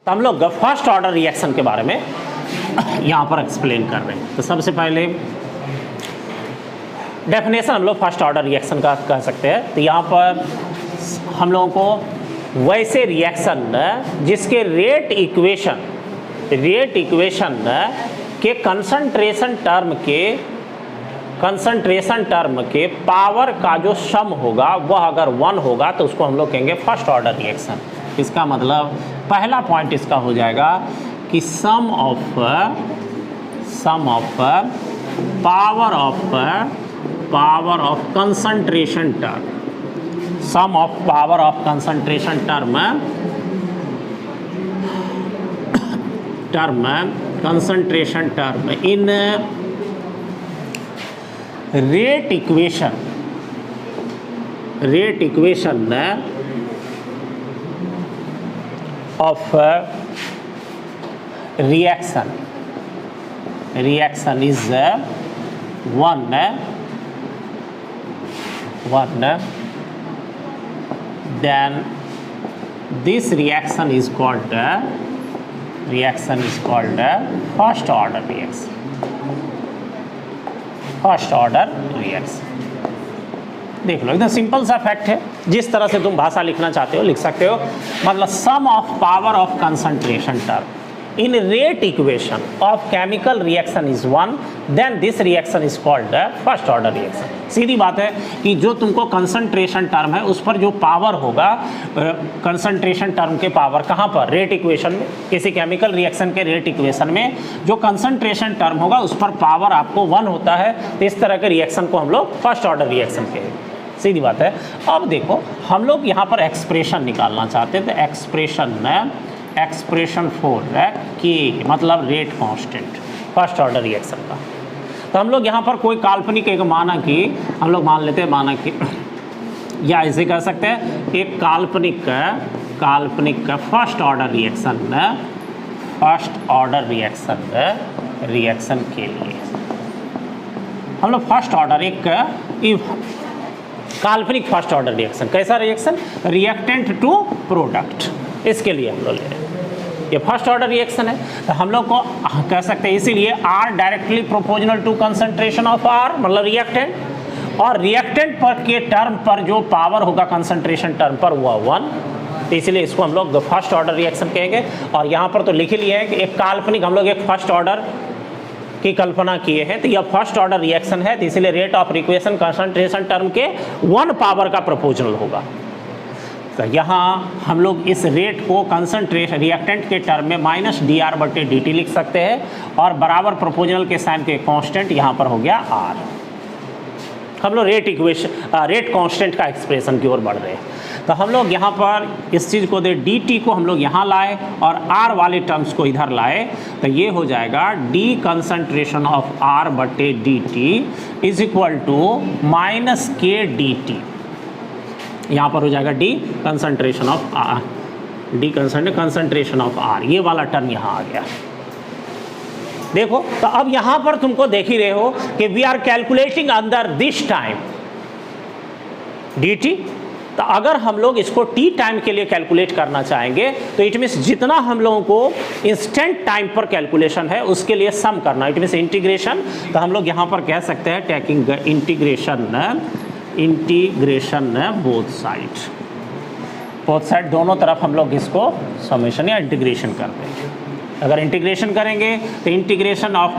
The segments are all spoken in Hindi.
तो हम लोग फर्स्ट ऑर्डर रिएक्शन के बारे में यहाँ पर एक्सप्लेन कर रहे हैं। तो सबसे पहले डेफिनेशन हम लोग फर्स्ट ऑर्डर रिएक्शन का कह सकते हैं। तो यहाँ पर हम लोगों को वैसे रिएक्शन जिसके रेट इक्वेशन के कंसंट्रेशन टर्म के पावर का जो सम होगा वह अगर 1 होगा तो उसको हम लोग कहेंगे फर्स्ट ऑर्डर रिएक्शन। इसका मतलब पहला पॉइंट इसका हो जाएगा कि sum of power of concentration term in rate equation of reaction is 1 then this reaction is called first order reaction। देख लो एकदम सिंपल सा फैक्ट है, जिस तरह से तुम भाषा लिखना चाहते हो लिख सकते हो। मतलब sum of power of concentration term in rate equation of chemical reaction is 1 then this reaction is called first order reaction. सीधी बात है कि जो तुमको कंसंट्रेशन टर्म है उस पर जो पावर होगा, कंसंट्रेशन टर्म के पावर कहाँ पर, रेट इक्वेशन में, किसी केमिकल रिएक्शन के रेट इक्वेशन में जो कंसंट्रेशन टर्म होगा उस पर पावर आपको 1 होता है। तो इस तरह के रिएक्शन को हम लोग फर्स्ट ऑर्डर रिएक्शन कहेंगे। सीधी बात है। अब देखो हम लोग यहाँ पर एक्सप्रेशन निकालना चाहते हैं। तो एक्सप्रेशन फॉर के मतलब rate constant first order reaction का। तो हम लोग यहाँ पर कोई काल्पनिक एक माना कि हम लोग मान लेते हैं, माना कि या ऐसे कह सकते हैं एक काल्पनिक फर्स्ट ऑर्डर रिएक्शन के लिए हम लोग फर्स्ट ऑर्डर एक काल्पनिक फर्स्ट ऑर्डर रिएक्शन। कैसा रिएक्शन, रिएक्टेंट टू प्रोडक्ट, इसके लिए हम लोग ले रहे हैं। ये फर्स्ट ऑर्डर रिएक्शन है। तो हम लोग को कह सकते हैं इसीलिए R directly proportional to concentration of R मतलब रिएक्टेंट, और रिएक्टेंट पर के टर्म पर जो पावर होगा कंसंट्रेशन टर्म पर वह 1। तो इसलिए इसको हम लोग फर्स्ट ऑर्डर रिएक्शन कहेंगे। और यहाँ पर तो लिख लिए हैं कि एक काल्पनिक हम लोग एक फर्स्ट ऑर्डर की कल्पना किए हैं। तो यह फर्स्ट ऑर्डर रिएक्शन है। तो इसलिए rate of requisition concentration term के 1 पावर का प्रोपोर्शनल होगा। तो यहाँ हम लोग इस रेट को कंसंट्रेशन रिएक्टेंट के टर्म में -dR/dt लिख सकते हैं, और बराबर प्रोपोर्शनल के साइन के कांस्टेंट यहाँ पर हो गया R। हम लोग रेट कांस्टेंट का एक्सप्रेशन की ओर बढ़ रहे हैं। तो हम लोग यहाँ पर इस चीज़ को दे dt को हम लोग यहाँ लाए और R वाले टर्म्स को इधर लाए। तो ये हो जाएगा d concentration of R/dt is equal to -k dt। यहाँ पर हो जाएगा d कंसंट्रेशन ऑफ R, ये वाला टर्म यहाँ आ गया। देखो तो अब यहाँ पर तुमको देख ही रहे हो कि we are calculating under this time dt। तो अगर हम लोग इसको t टाइम के लिए कैलकुलेट करना चाहेंगे तो इट मीन्स जितना हम लोगों को इंस्टेंट टाइम पर कैलकुलेशन है उसके लिए सम करना, इट मीन्स इंटीग्रेशन। तो हम लोग यहाँ पर कह सकते हैं टेकिंग इंटीग्रेशन बोथ साइड दोनों तरफ हम लोग इसको समेशन या इंटीग्रेशन करते हैं। अगर इंटीग्रेशन करेंगे तो integration of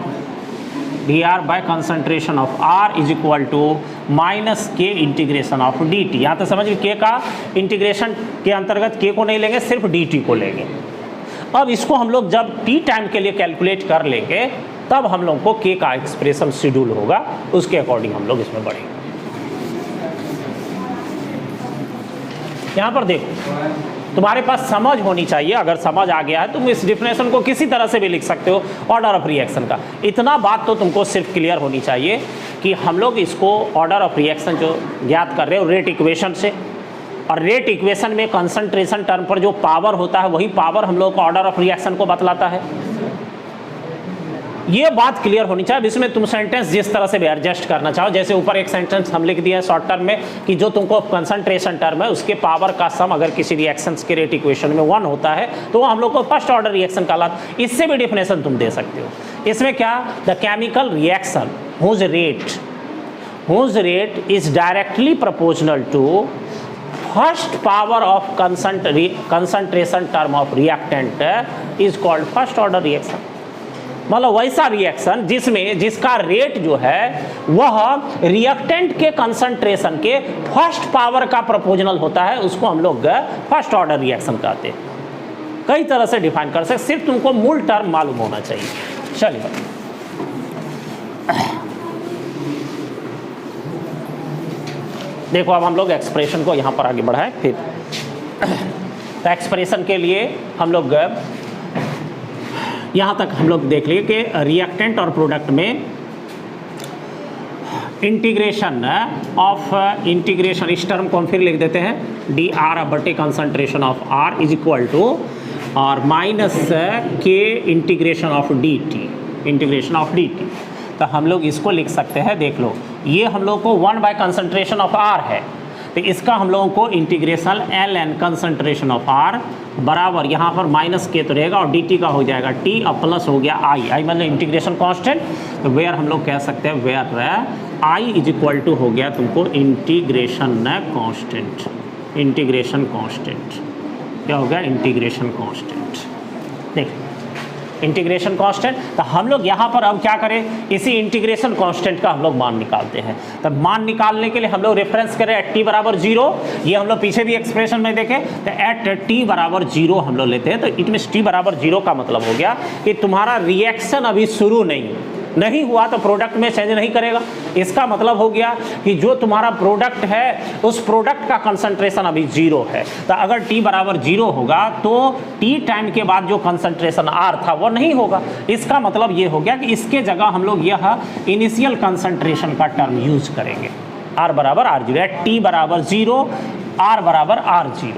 dr by concentration of R is equal to -k integration of dt। यहाँ तो समझिए k का इंटीग्रेशन के अंतर्गत k को नहीं लेंगे, सिर्फ dt को लेंगे। अब इसको हम लोग जब t टाइम के लिए कैलकुलेट कर लेंगे तब हम लोग को k का एक्सप्रेशन शेड्यूल होगा, उसके अकॉर्डिंग हम लोग इसमें बढ़ेंगे। यहाँ पर देखो तुम्हारे पास समझ होनी चाहिए। अगर समझ आ गया है तुम इस डिफिनेशन को किसी तरह से भी लिख सकते हो ऑर्डर ऑफ रिएक्शन का। इतना बात तो तुमको सिर्फ क्लियर होनी चाहिए कि हम लोग इसको ऑर्डर ऑफ रिएक्शन जो ज्ञात कर रहे हो रेट इक्वेशन से, और रेट इक्वेशन में कंसंट्रेशन टर्म पर जो पावर होता है वही पावर हम लोग को ऑर्डर ऑफ रिएक्शन को बतलाता है। ये बात क्लियर होनी चाहिए। अब इसमें तुम सेंटेंस जिस तरह से भी एडजस्ट करना चाहो, जैसे ऊपर एक सेंटेंस हम लिख दिया है शॉर्ट टर्म में कि जो तुमको कंसंट्रेशन टर्म है उसके पावर का सम अगर किसी रिएक्शंस के रेट इक्वेशन में 1 होता है तो वो हम लोग को फर्स्ट ऑर्डर रिएक्शन कहलाता है। इससे भी डिफिनेशन तुम दे सकते हो। इसमें क्या, the chemical reaction whose rate is directly proportional to first power of concentration term of reactant is called first order reaction। मतलब वैसा रिएक्शन जिसका रेट जो है वह रिएक्टेंट के कंसंट्रेशन के फर्स्ट पावर का प्रोपोर्शनल होता है, उसको हम लोग फर्स्ट ऑर्डर रिएक्शन कहते हैं। कई तरह से डिफाइन कर सकते, सिर्फ तुमको मूल टर्म मालूम होना चाहिए। चलिए देखो, अब हम लोग एक्सप्रेशन को यहाँ पर आगे बढ़ाएं। फिर तो एक्सप्रेशन के लिए हम लोग यहाँ तक हम लोग देख लिए कि रिएक्टेंट और प्रोडक्ट में इंटीग्रेशन इस टर्म को हम फिर लिख देते हैं डी आर बटे concentration of R is equal to और minus K integration of D T. तो हम लोग इसको लिख सकते हैं, देख लो, ये हम लोग को 1 बाय कंसंट्रेशन ऑफ आर है, तो इसका हम लोगों को integration L N concentration of R बराबर यहाँ पर माइनस के तो रहेगा और डी टी का हो जाएगा टी और प्लस हो गया आई मतलब इंटीग्रेशन कांस्टेंट। तो वेयर हम लोग कह सकते हैं where I is equal to हो गया तुमको इंटीग्रेशन कांस्टेंट क्या हो गया, इंटीग्रेशन कांस्टेंट। देखिए इंटीग्रेशन कांस्टेंट, तो हम लोग यहाँ पर अब क्या करें, इसी इंटीग्रेशन कांस्टेंट का हम लोग मान निकालते हैं। तो मान निकालने के लिए हम लोग रेफरेंस करें एट टी बराबर 0, ये हम लोग पीछे भी एक्सप्रेशन में देखें तो एट टी बराबर 0 हम लोग लेते हैं। तो इट मीन्स टी बराबर 0 का मतलब हो गया कि तुम्हारा रिएक्शन अभी शुरू नहीं हुआ तो प्रोडक्ट में चेंज नहीं करेगा। इसका मतलब हो गया कि जो तुम्हारा प्रोडक्ट है उस प्रोडक्ट का कंसंट्रेशन अभी 0 है। तो अगर t बराबर 0 होगा तो t टाइम के बाद जो कंसंट्रेशन r था वो नहीं होगा। इसका मतलब ये हो गया कि इसके जगह हम लोग यह इनिशियल कंसंट्रेशन का टर्म यूज करेंगे, r बराबर r0 है, t बराबर 0, r बराबर r0।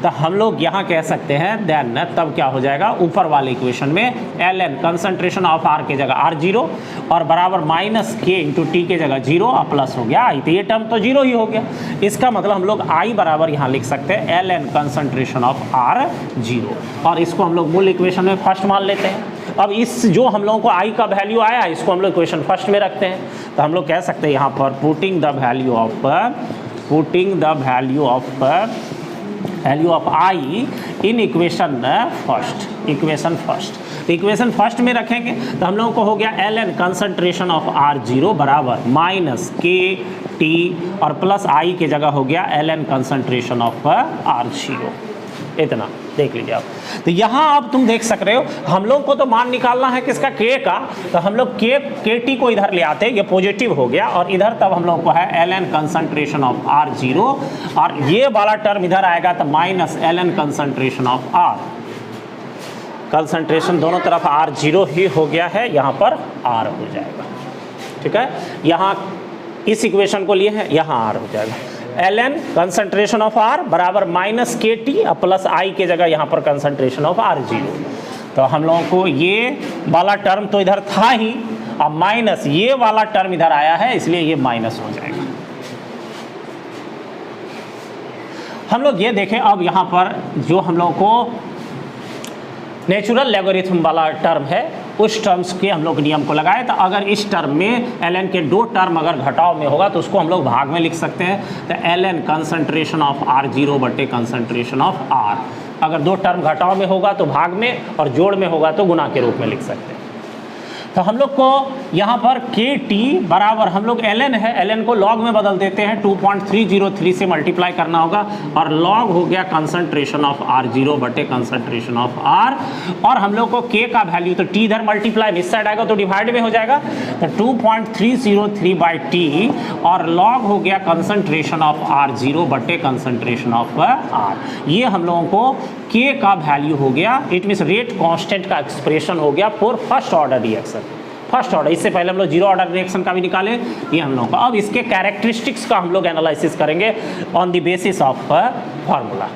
तो हम लोग यहाँ कह सकते हैं देन तब क्या हो जाएगा, ऊपर वाले इक्वेशन में L N concentration of R के जगह r0 और बराबर माइनस के इंटू टी के जगह 0 और प्लस हो गया आई, तो ये टर्म तो 0 ही हो गया। इसका मतलब हम लोग आई बराबर यहाँ लिख सकते हैं L N concentration of r0 और इसको हम लोग मूल इक्वेशन में फर्स्ट मान लेते हैं। अब इस जो हम लोगों को आई का वैल्यू आया इसको हम लोग इक्वेशन फर्स्ट में रखते हैं। तो हम लोग कह सकते हैं यहाँ पर putting the value of I in equation first. तो इक्वेशन फर्स्ट में रखेंगे तो हम लोगों को हो गया L N concentration of r0 बराबर माइनस के टी और प्लस आई के जगह हो गया L N concentration of r0। इतना देख लीजिए आप। तो यहाँ अब तुम देख सक रहे हो हम लोग को तो मान निकालना है किसका, के का। तो हम लोग के टी को इधर ले आते हैं, ये पॉजिटिव हो गया और इधर तब हम लोग को है L N concentration of r0 और ये वाला टर्म इधर आएगा तो minus L N concentration of r। Concentration दोनों तरफ r0 ही हो गया है, यहाँ पर r हो जाएगा। ठीक है, यहाँ इस इक्वेशन को लिए हैं, यहाँ r हो जाएगा। L N concentration of R बराबर माइनस के टी और प्लस आई के जगह यहाँ पर कंसंट्रेशन ऑफ r0। तो हम लोगों को ये वाला टर्म तो इधर था ही, अब माइनस ये वाला टर्म इधर आया है इसलिए ये माइनस हो जाएगा। हम लोग ये देखें अब यहाँ पर जो हम लोगों को नेचुरल लॉगरिथम वाला टर्म है उस टर्म्स के हम लोग नियम को लगाए। तो अगर इस टर्म में एल एन के 2 टर्म अगर घटाव में होगा तो उसको हम लोग भाग में लिख सकते हैं। तो L N concentration of r0 बटे कंसंट्रेशन ऑफ r, अगर 2 टर्म घटाव में होगा तो भाग में और जोड़ में होगा तो गुना के रूप में लिख सकते हैं। तो हम लोग को यहाँ पर के टी बराबर हम लोग एल एन है, एल एन को लॉग में बदल देते हैं, 2.303 से मल्टीप्लाई करना होगा और लॉग हो गया कंसंट्रेशन ऑफ r0 बटे कंसंट्रेशन ऑफ r। और हम लोग को के का वैल्यू तो टी इधर मल्टीप्लाई इस साइड आएगा तो डिवाइड में हो जाएगा, तो 2.303 बाई टी और लॉग हो गया कंसंट्रेशन ऑफ r0 बटे कंसंट्रेशन ऑफ r। ये हम लोगों को के का वैल्यू हो गया, इट मीन्स रेट कांस्टेंट का एक्सप्रेशन हो गया for first order reaction. First order, इससे पहले हम लोग 0 ऑर्डर रिएक्शन का भी निकाले, ये हम लोगों का। अब इसके कैरेक्टरिस्टिक्स का हम लोग एनालिसिस करेंगे on the basis of formula.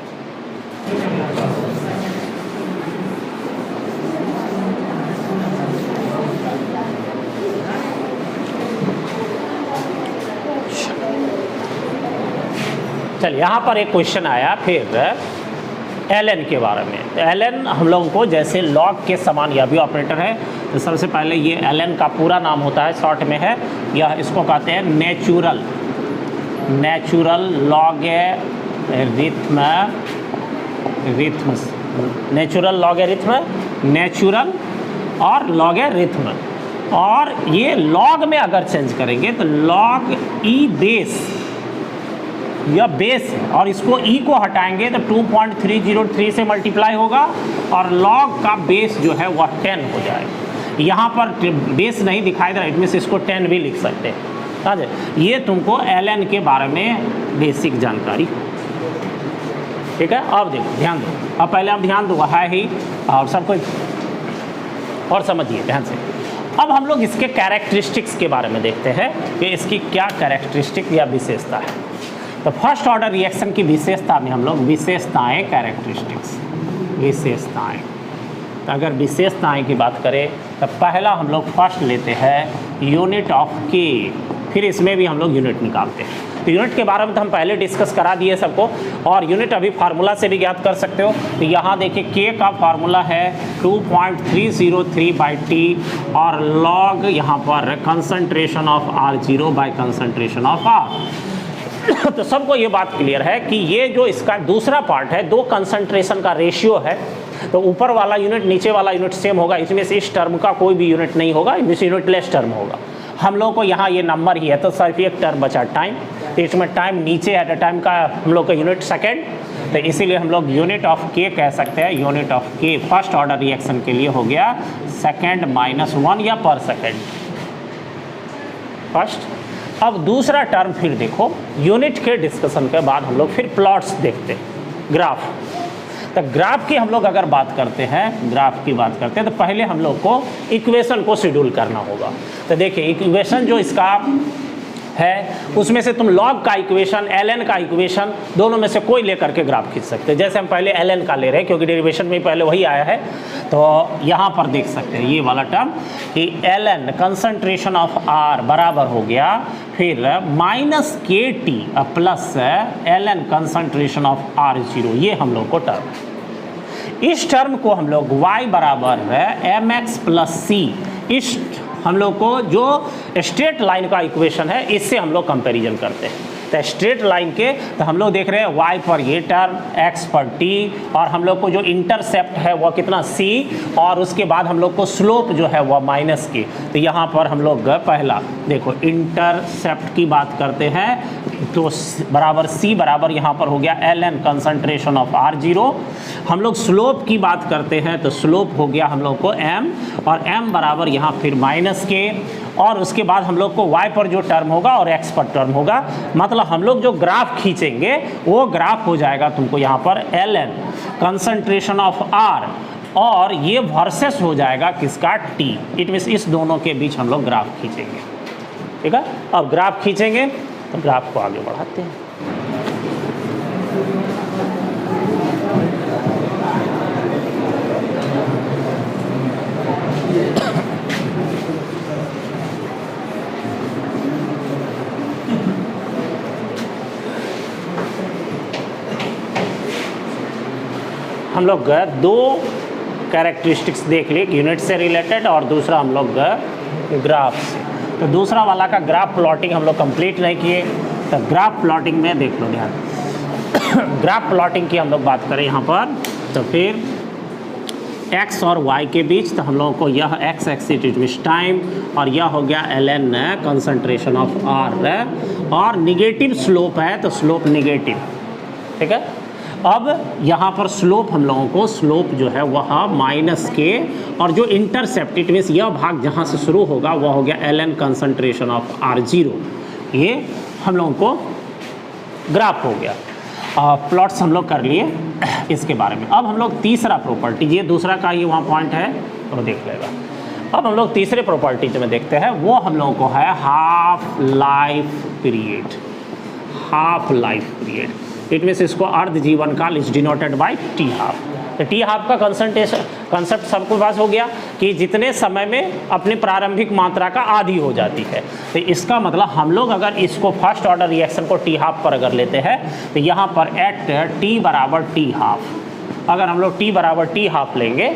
चलिए यहाँ पर एक क्वेश्चन आया फिर ln के बारे में। तो ln हम लोगों को जैसे लॉग के समान यह भी ऑपरेटर है। तो सबसे पहले ये ln का पूरा नाम होता है, शॉर्ट में है यह, इसको कहते हैं natural logarithm, natural logarithm, natural और लॉगरिथम। और ये लॉग में अगर चेंज करेंगे तो लॉग ई बेस, यह बेस है और इसको ई को हटाएंगे तो 2.303 से मल्टीप्लाई होगा और लॉग का बेस जो है वह 10 हो जाएगा। यहाँ पर बेस नहीं दिखाई दे रहा, इसमें से इसको 10 भी लिख सकते हैं। समझे? ये तुमको ln के बारे में बेसिक जानकारी, ठीक है। अब देखो ध्यान दो, अब पहले आप ध्यान दो है ही और सब कुछ और समझिए ध्यान से। अब हम लोग इसके कैरेक्टरिस्टिक्स के बारे में देखते हैं कि इसकी क्या कैरेक्टरिस्टिक या विशेषता है। तो फर्स्ट ऑर्डर रिएक्शन की विशेषता में हम लोग विशेषताएं, कैरेक्टरिस्टिक्स, विशेषताएं। तो अगर विशेषताएं की बात करें तो पहला हम लोग फर्स्ट लेते हैं यूनिट ऑफ के, फिर इसमें भी हम लोग यूनिट निकालते हैं। तो यूनिट के बारे में तो हम पहले डिस्कस करा दिए सबको, और यूनिट अभी फार्मूला से भी ज्ञात कर सकते हो। तो यहाँ देखिए के का फार्मूला है 2.303/T और लॉग यहाँ पर concentration of R0 by concentration of R। तो सबको ये बात क्लियर है कि ये जो इसका दूसरा पार्ट है, दो कंसंट्रेशन का रेशियो है। तो ऊपर वाला यूनिट नीचे वाला यूनिट सेम होगा, इसमें से इस टर्म का कोई भी यूनिट नहीं होगा, इसमें से यूनिटलेस टर्म होगा। हम लोग को यहाँ ये नंबर ही है तो सिर्फ एक टर्म बचा टाइम, तो इसमें टाइम नीचे है तो टाइम का हम लोग का यूनिट सेकेंड, तो इसीलिए हम लोग यूनिट ऑफ के कह सकते हैं। यूनिट ऑफ के फर्स्ट ऑर्डर रिएक्शन के लिए हो गया सेकेंड -1 या पर सेकेंड फर्स्ट। अब दूसरा टर्म फिर देखो, यूनिट के डिस्कशन के बाद हम लोग फिर प्लॉट्स देखते हैं, ग्राफ। तो ग्राफ की हम लोग अगर बात करते हैं, ग्राफ की बात करते हैं तो पहले हम लोग को इक्वेशन को शेड्यूल करना होगा। तो देखिए इक्वेशन जो इसका है उसमें से तुम लॉग का इक्वेशन, ln का इक्वेशन, दोनों में से कोई लेकर के ग्राफ खींच सकते हैं। जैसे हम पहले ln का ले रहे हैं क्योंकि डेरिवेशन में पहले वही आया है, तो यहाँ पर देख सकते हैं ये वाला टर्म कि ln कंसंट्रेशन ऑफ R बराबर हो गया फिर -KT plus ln concentration of R0, ये हम लोग को टर्म। इस टर्म को हम लोग y बराबर है mx + c, इस हम लोग को जो स्ट्रेट लाइन का इक्वेशन है इससे हम लोग कंपैरिजन करते हैं। तो स्ट्रेट लाइन के तो हम लोग देख रहे हैं y पर ये टर्म, x पर t, और हम लोग को जो इंटरसेप्ट है वह कितना c, और उसके बाद हम लोग को स्लोप जो है वह -k। तो यहाँ पर हम लोग पहला देखो इंटरसेप्ट की बात करते हैं तो बराबर c बराबर यहाँ पर हो गया ln कंसंट्रेशन ऑफ R0। हम लोग स्लोप की बात करते हैं तो स्लोप हो गया हम लोग को m, और m बराबर यहाँ फिर -k, और उसके बाद हम लोग को y पर जो टर्म होगा और x पर टर्म होगा। मतलब हम लोग जो ग्राफ खींचेंगे वो ग्राफ हो जाएगा तुमको यहाँ पर ln कंसंट्रेशन ऑफ R, और ये वर्सेस हो जाएगा किसका t। इट मीन्स इस दोनों के बीच हम लोग ग्राफ खींचेंगे, ठीक है। अब ग्राफ खींचेंगे तो ग्राफ को आगे बढ़ाते हैं। हम लोग दो कैरेक्टरिस्टिक्स देख लिए, यूनिट से रिलेटेड और दूसरा हम लोग ग्राफ से। तो दूसरा वाला का ग्राफ प्लॉटिंग हम लोग कंप्लीट नहीं किए, तो ग्राफ प्लॉटिंग में देख लो ध्यान। ग्राफ प्लॉटिंग की हम लोग बात करें यहाँ पर, तो फिर x और y के बीच, तो हम लोगों को यह x axis it means time, और यह हो गया ln कंसंट्रेशन ऑफ R, और निगेटिव स्लोप है तो स्लोप निगेटिव, ठीक है। अब यहाँ पर स्लोप हम लोगों को, स्लोप जो है वह -k, और जो इंटरसेप्ट इट मीन्स यह भाग जहाँ से शुरू होगा वह हो गया ln कंसंट्रेशन ऑफ R0। ये हम लोगों को ग्राफ हो गया। प्लॉट्स हम लोग कर लिए इसके बारे में। अब हम लोग तीसरा प्रॉपर्टी, ये दूसरा का ही वहाँ पॉइंट है तो देख लेगा। अब हम लोग तीसरे प्रॉपर्टी में देखते हैं, वो हम लोगों को है half life period. Half life period it means इसको अर्ध जीवन काल is denoted by T half. तो टी हाफ का कंसेप्ट सबके पास हो गया कि जितने समय में अपनी प्रारंभिक मात्रा का आधी हो जाती है। तो इसका मतलब हम लोग अगर इसको फर्स्ट ऑर्डर रिएक्शन को टी हाफ पर अगर लेते हैं तो यहाँ पर एट टी बराबर टी हाफ, अगर हम लोग टी बराबर टी हाफ लेंगे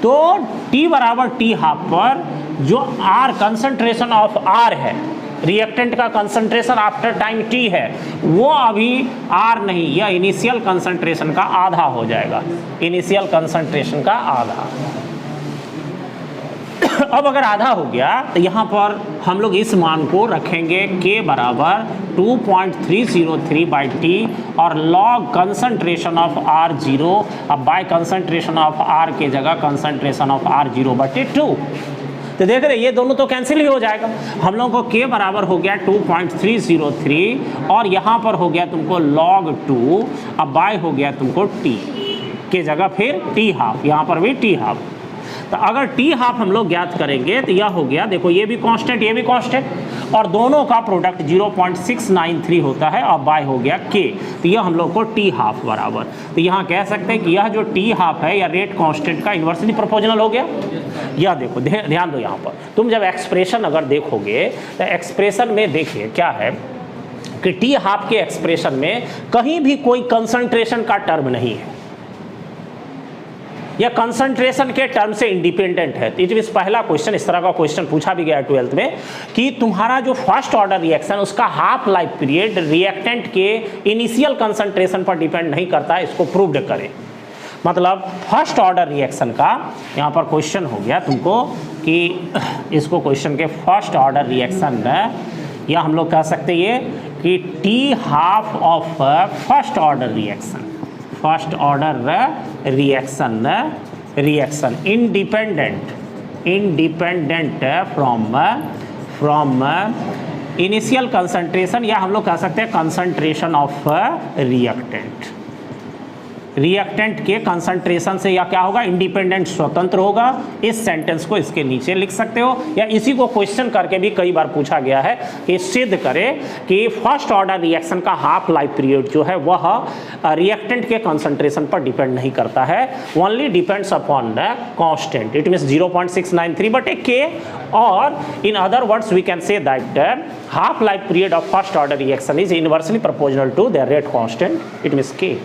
तो टी बराबर टी हाफ पर जो आर कंसंट्रेशन ऑफ आर है, रिएक्टेंट का कंसंट्रेशन आफ्टर टाइम टी है, वो अभी आर नहीं, यह इनिशियल कंसंट्रेशन का आधा हो जाएगा, इनिशियल कंसंट्रेशन का आधा। अब अगर आधा हो गया तो यहाँ पर हम लोग इस मान को रखेंगे k बराबर 2.303 बाई टी और log concentration of R zero. अब बाय कंसंट्रेशन ऑफ आर के जगह कंसंट्रेशन ऑफ आर जीरो बटे 2। तो देख रहे ये दोनों तो कैंसिल ही हो जाएगा। हम लोगों को k बराबर हो गया 2.303 और यहाँ पर हो गया तुमको log 2, अब बाय हो गया तुमको t के जगह फिर t हाफ, यहाँ पर भी t हाफ। तो अगर टी हाफ हम लोग ज्ञात करेंगे तो यह हो गया, देखो ये भी कांस्टेंट ये भी कांस्टेंट और दोनों का प्रोडक्ट 0.693 होता है और बाय हो गया k। तो यह हम लोग को टी हाफ बराबर, तो यहाँ कह सकते हैं कि यह जो टी हाफ है या रेट कांस्टेंट का इन्वर्सली प्रोपोर्शनल हो गया। यह देखो ध्यान दो, यहाँ पर तुम जब एक्सप्रेशन अगर देखोगे तो एक्सप्रेशन में देखिए क्या है कि टी हाफ के एक्सप्रेशन में कहीं भी कोई कंसंट्रेशन का टर्म नहीं है, यह कंसंट्रेशन के टर्म से इंडिपेंडेंट है। इट मींस पहला क्वेश्चन, इस तरह का क्वेश्चन पूछा भी गया 12th में कि तुम्हारा जो फर्स्ट ऑर्डर रिएक्शन उसका हाफ लाइफ पीरियड रिएक्टेंट के इनिशियल कंसंट्रेशन पर डिपेंड नहीं करता है, इसको प्रूव्ड करें। मतलब फर्स्ट ऑर्डर रिएक्शन का यहाँ पर क्वेश्चन हो गया तुमको कि इसको क्वेश्चन के फर्स्ट ऑर्डर रिएक्शन या हम लोग कह सकते ये कि T half of first order reaction, first order reaction independent from initial concentration या हम लोग कह सकते हैं कंसंट्रेशन ऑफ रिएक्टेंट के कंसंट्रेशन से या क्या होगा, इंडिपेंडेंट, स्वतंत्र होगा। इस सेंटेंस को इसके नीचे लिख सकते हो या इसी को क्वेश्चन करके भी कई बार पूछा गया है कि सिद्ध करे कि फर्स्ट ऑर्डर रिएक्शन का हाफ लाइफ पीरियड जो है वह रिएक्टेंट के कंसंट्रेशन पर डिपेंड नहीं करता है, only depends upon the constant. It means 0.693 बटे k, और in other words we can say that half life period of first order reaction is inversely proportional to the rate constant, it means k।